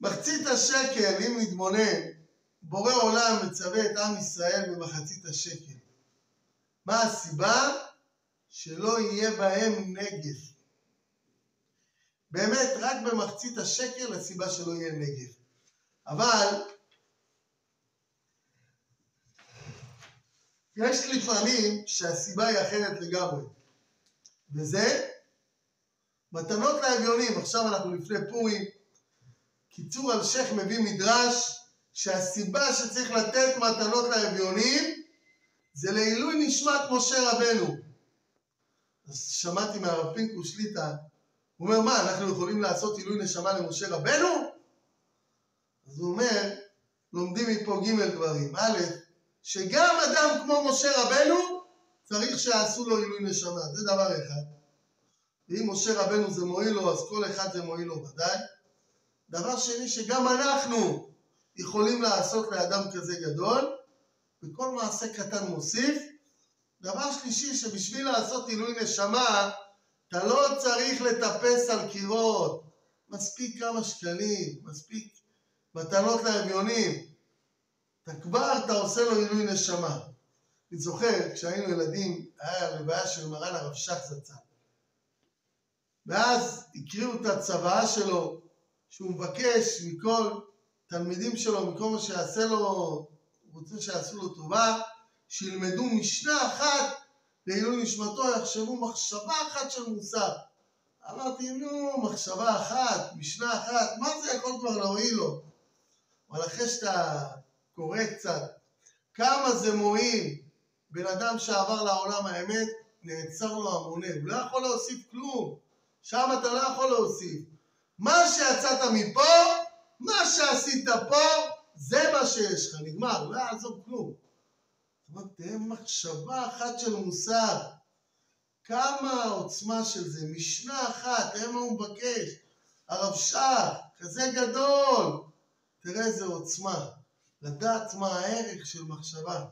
מחצית השקל, אם נתבונן, בורא עולם מצווה את עם ישראל במחצית השקל. מה הסיבה? שלא יהיה בהם נגף. באמת, רק במחצית השקל הסיבה שלא יהיה נגף. אבל יש לפעמים שהסיבה היא אחרת לגמרי. וזה מתנות לאביונים. עכשיו אנחנו לפני פורים. קיצור אלשיך מביא מדרש שהסיבה שצריך לתת מתנות לאביונים זה לעילוי נשמת משה רבנו. אז שמעתי מהרב פינקוס שליטה, הוא אומר, מה, אנחנו יכולים לעשות עילוי נשמה למשה רבנו? אז הוא אומר, לומדים מפה ג' דברים. א', שגם אדם כמו משה רבנו צריך שיעשו לו עילוי נשמה, זה דבר אחד. ואם משה רבנו זה מועיל לו, אז כל אחד זה מועיל לו ודאי. דבר שני, שגם אנחנו יכולים לעשות לאדם כזה גדול, וכל מעשה קטן מוסיף. דבר שלישי, שבשביל לעשות עילוי נשמה, אתה לא צריך לטפס על קירות. מספיק כמה שקלים, מספיק מתנות לאביונים. אתה עושה לו עילוי נשמה. אני זוכר, כשהיינו ילדים, היה לוויה של מרן הרב שך זצ"ל. ואז הקריאו את הצוואה שלו, שהוא מבקש מכל תלמידים שלו, מכל מה שיעשה לו, הוא רוצה שיעשו לו טובה, שילמדו משנה אחת לעילוי נשמתו, יחשבו מחשבה אחת של מוסר. אמרתי, נו, מחשבה אחת, משנה אחת, מה זה יכול כבר להועיל לו? אבל אחרי שאתה קורא קצת, כמה זה מועיל, בן אדם שעבר לעולם האמת, נעצר לו המונה, הוא לא יכול להוסיף כלום, שם אתה לא יכול להוסיף. מה שיצאת מפה, מה שעשית פה, זה מה שיש לך, נגמר, לא יעזור כלום. זאת אומרת, תהיה מחשבה אחת של מוסר. כמה העוצמה של זה, משנה אחת, תראה מה הוא מבקש. הרב שך, כזה גדול. תראה איזה עוצמה. לדעת מה הערך של מחשבה.